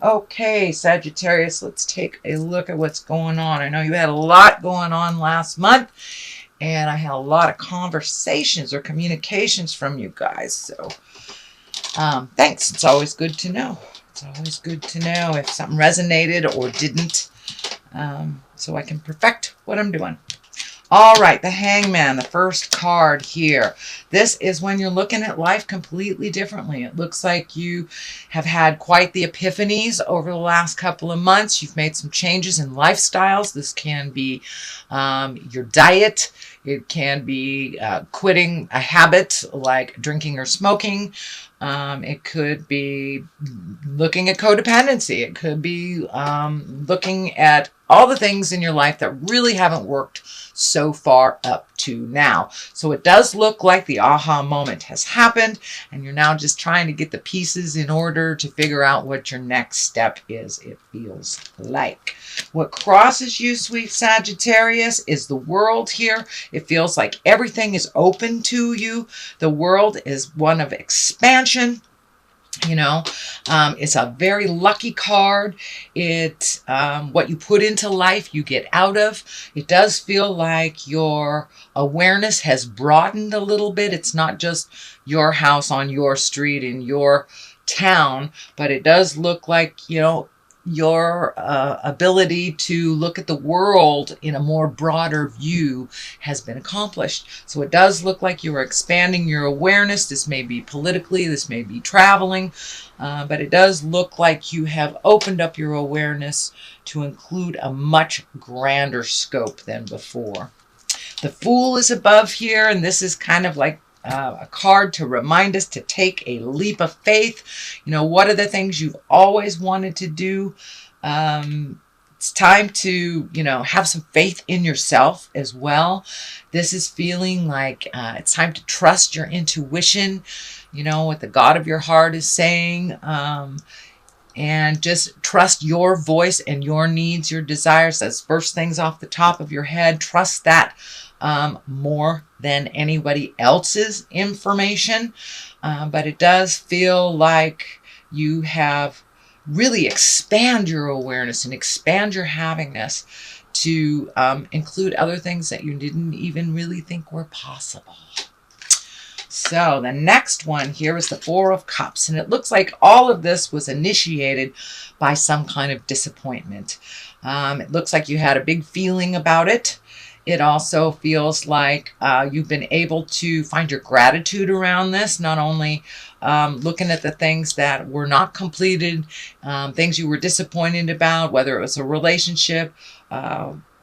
Okay, Sagittarius, let's take a look at what's going on. I know you had a lot going on last month, and I had a lot of conversations or communications from you guys. So thanks. It's always good to know. It's always good to know if something resonated or didn't, so I can perfect what I'm doing. All right, the Hangman, the first card here. This is when you're looking at life completely differently. It looks like you have had quite the epiphanies over the last couple of months. You've made some changes in lifestyles. This can be your diet. It can be quitting a habit like drinking or smoking. It could be looking at codependency. It could be looking at all the things in your life that really haven't worked so far up to now. So it does look like the aha moment has happened, and you're now just trying to get the pieces in order to figure out what your next step is, it feels like. What crosses you, sweet Sagittarius, is the world here. It feels like everything is open to you. The world is one of expansion. You know, it's a very lucky card. It what you put into life, you get out of. It does feel like your awareness has broadened a little bit. It's not just your house on your street in your town, but it does look like, you know, your ability to look at the world in a more broader view has been accomplished. So it does look like you are expanding your awareness. This may be politically, this may be traveling, but it does look like you have opened up your awareness to include a much grander scope than before. The Fool is above here, and this is kind of like a card to remind us to take a leap of faith. You know, what are the things you've always wanted to do? It's time to, you know, have some faith in yourself as well. This is feeling like it's time to trust your intuition, you know, what the God of your heart is saying. And just trust your voice and your needs, your desires. That's first things off the top of your head. Trust that more than anybody else's information. But it does feel like you have really expand your awareness and expand your havingness to include other things that you didn't even really think were possible. So the next one here is the Four of Cups, and it looks like all of this was initiated by some kind of disappointment. It looks like you had a big feeling about it. It also feels like you've been able to find your gratitude around this, not only looking at the things that were not completed, things you were disappointed about, whether it was a relationship,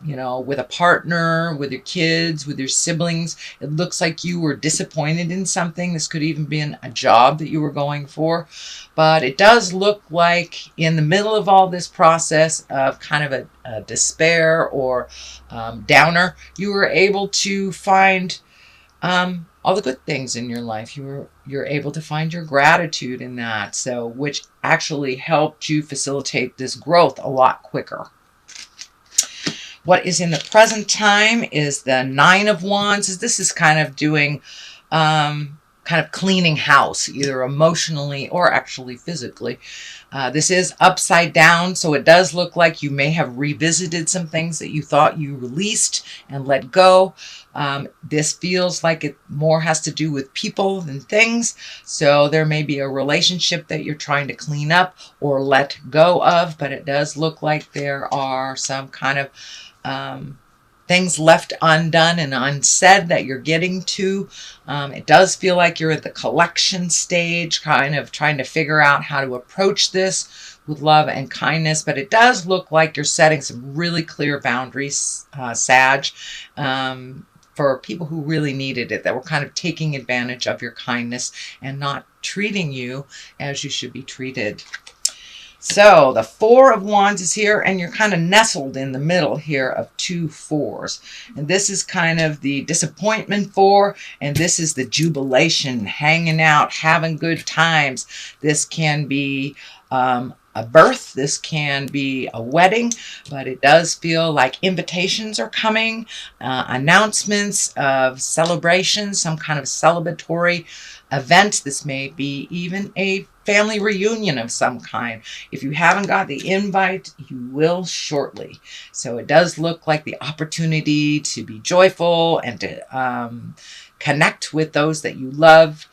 you know, with a partner, with your kids, with your siblings. It looks like you were disappointed in something. This could even be a job that you were going for. But it does look like in the middle of all this process of kind of a despair or downer, you were able to find all the good things in your life. You're able to find your gratitude in that. So, which actually helped you facilitate this growth a lot quicker. What is in the present time is the Nine of Wands. This is kind of doing, kind of cleaning house, either emotionally or actually physically. This is upside down, so it does look like you may have revisited some things that you thought you released and let go. This feels like it more has to do with people than things. So there may be a relationship that you're trying to clean up or let go of, but it does look like there are some kind of things left undone and unsaid that you're getting to. It does feel like you're at the collection stage, kind of trying to figure out how to approach this with love and kindness, but it does look like you're setting some really clear boundaries, Sag, for people who really needed it, that were kind of taking advantage of your kindness and not treating you as you should be treated. So the Four of Wands is here, and you're kind of nestled in the middle here of two fours. And this is kind of the disappointment four, and this is the jubilation, hanging out, having good times. This can be a birth, this can be a wedding, but it does feel like invitations are coming, announcements of celebrations, some kind of celebratory event. This may be even a family reunion of some kind. If you haven't got the invite, you will shortly. So it does look like the opportunity to be joyful and to connect with those that you love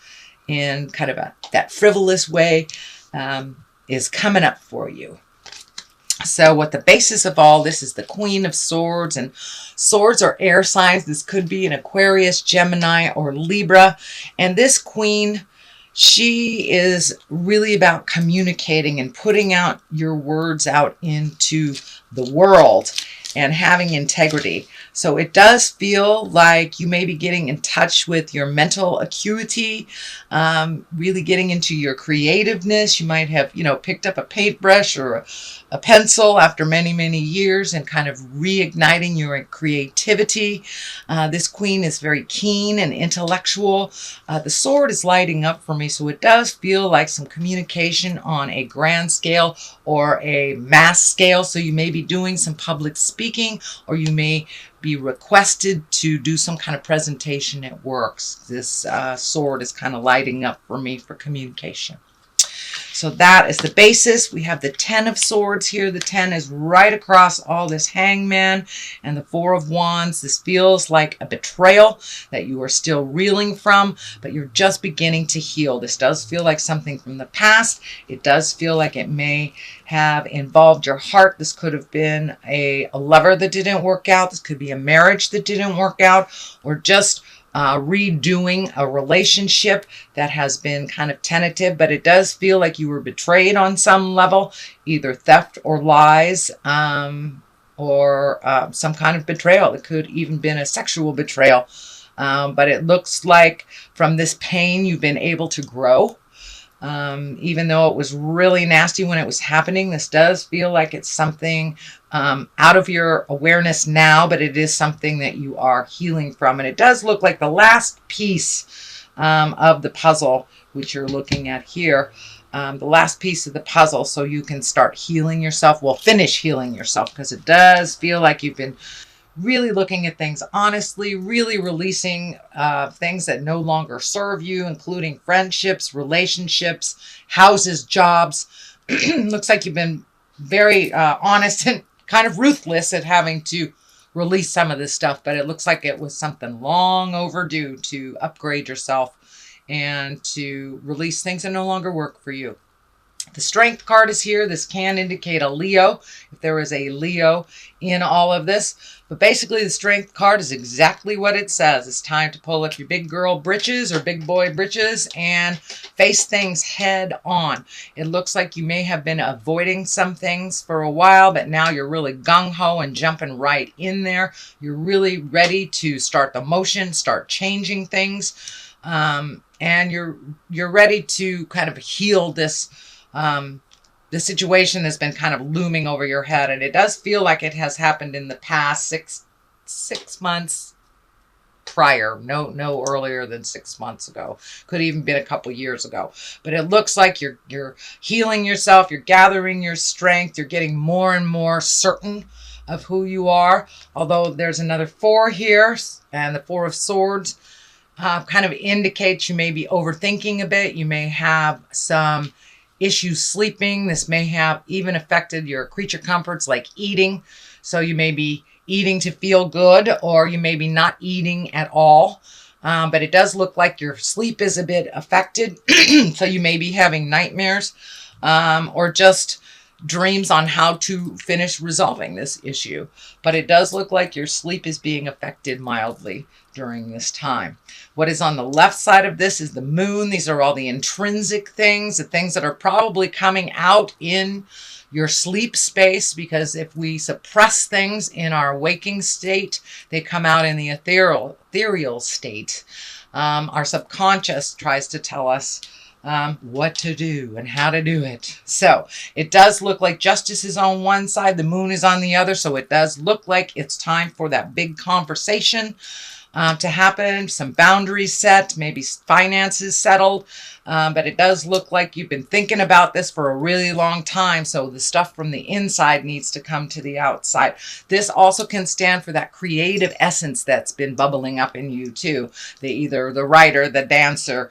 in kind of that frivolous way is coming up for you. So what the basis of all this is the Queen of Swords, and swords are air signs. This could be an Aquarius, Gemini, or Libra. And this queen, she is really about communicating and putting out your words out into the world and having integrity. So it does feel like you may be getting in touch with your mental acuity, really getting into your creativeness. You might have, picked up a paintbrush or a pencil after many, many years and kind of reigniting your creativity. This queen is very keen and intellectual. The sword is lighting up for me, so it does feel like some communication on a grand scale or a mass scale. So you may be doing some public speaking, or you may be requested to do some kind of presentation at work. This sword is kind of lighting up for me for communication. So that is the basis. We have the 10 of Swords here. The 10 is right across all this Hangman and the 4 of Wands. This feels like a betrayal that you are still reeling from, but you're just beginning to heal. This does feel like something from the past. It does feel like it may have involved your heart. This could have been a lover that didn't work out. This could be a marriage that didn't work out, or just redoing a relationship that has been kind of tentative, but it does feel like you were betrayed on some level, either theft or lies, or some kind of betrayal. It could even been a sexual betrayal. But it looks like from this pain, you've been able to grow. Even though it was really nasty when it was happening, this does feel like it's something out of your awareness now, but it is something that you are healing from. And it does look like the last piece of the puzzle, which you're looking at here, the last piece of the puzzle, so you can start healing yourself. Well, finish healing yourself, because it does feel like you've been really looking at things honestly, really releasing things that no longer serve you, including friendships, relationships, houses, jobs. Looks like you've been very honest and kind of ruthless at having to release some of this stuff, but it looks like it was something long overdue to upgrade yourself and to release things that no longer work for you. The Strength card is here. This can indicate a Leo, if there is a Leo in all of this. But basically, the Strength card is exactly what it says. It's time to pull up your big girl britches or big boy britches and face things head on. It looks like you may have been avoiding some things for a while, but now you're really gung-ho and jumping right in there. You're really ready to start the motion, start changing things, and you're ready to kind of heal this the situation that's been kind of looming over your head. And it does feel like it has happened in the past six months prior. No earlier than 6 months ago. Could even been a couple years ago. But it looks like you're healing yourself. You're gathering your strength. You're getting more and more certain of who you are. Although there's another 4 here, and the 4 of Swords kind of indicates you may be overthinking a bit. You may have some issues sleeping. This may have even affected your creature comforts like eating. So you may be eating to feel good, or you may be not eating at all. But it does look like your sleep is a bit affected. So you may be having nightmares or just dreams on how to finish resolving this issue. But it does look like your sleep is being affected mildly during this time. What is on the left side of this is the moon. These are all the intrinsic things, the things that are probably coming out in your sleep space, because if we suppress things in our waking state, they come out in the ethereal state. Our subconscious tries to tell us what to do and how to do it. So it does look like justice is on one side, the moon is on the other. So it does look like it's time for that big conversation to happen, some boundaries set, maybe finances settled. but it does look like you've been thinking about this for a really long time. So the stuff from the inside needs to come to the outside. This also can stand for that creative essence that's been bubbling up in you too. Either the writer, the dancer,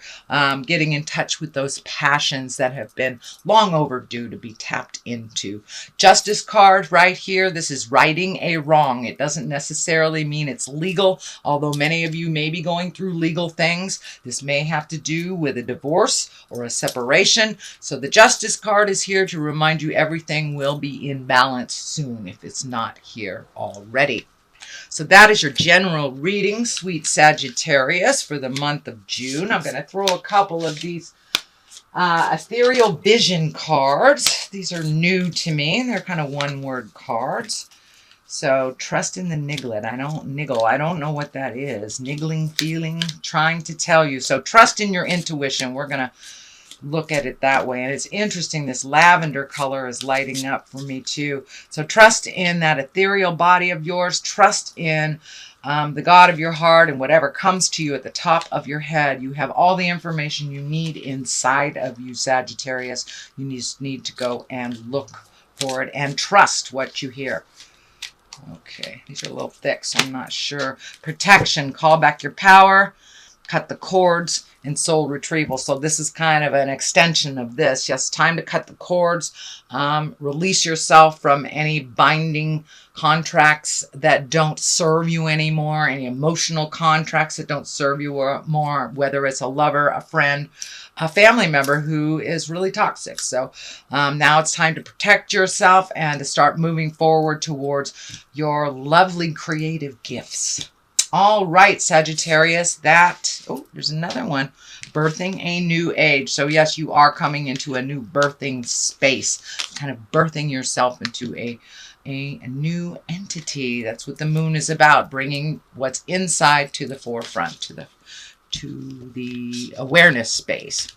getting in touch with those passions that have been long overdue to be tapped into. Justice card right here. This is righting a wrong. It doesn't necessarily mean it's legal, although many of you may be going through legal things. This may have to do with a divorce or a separation. So the Justice card is here to remind you everything will be in balance soon if it's not here already. So that is your general reading, sweet Sagittarius, for the month of June. I'm going to throw a couple of these ethereal vision cards. These are new to me. They're kind of one-word cards. So trust in the nigglet. I don't know what that is. Niggling, feeling, trying to tell you. So trust in your intuition. We're going to look at it that way. And it's interesting. This lavender color is lighting up for me too. So trust in that ethereal body of yours. Trust in the God of your heart, and whatever comes to you at the top of your head. You have all the information you need inside of you, Sagittarius. You just need to go and look for it and trust what you hear. Okay, these are a little thick, so I'm not sure. Protection, call back your power, cut the cords, and soul retrieval. So this is kind of an extension of this. Yes, time to cut the cords, release yourself from any binding contracts that don't serve you anymore, any emotional contracts that don't serve you more, whether it's a lover, a friend, a family member who is really toxic. So now it's time to protect yourself and to start moving forward towards your lovely creative gifts. All right, Sagittarius, there's another one. Birthing a new age. So yes, you are coming into a new birthing space, kind of birthing yourself into a new entity. That's what the moon is about, bringing what's inside to the forefront, to the awareness space.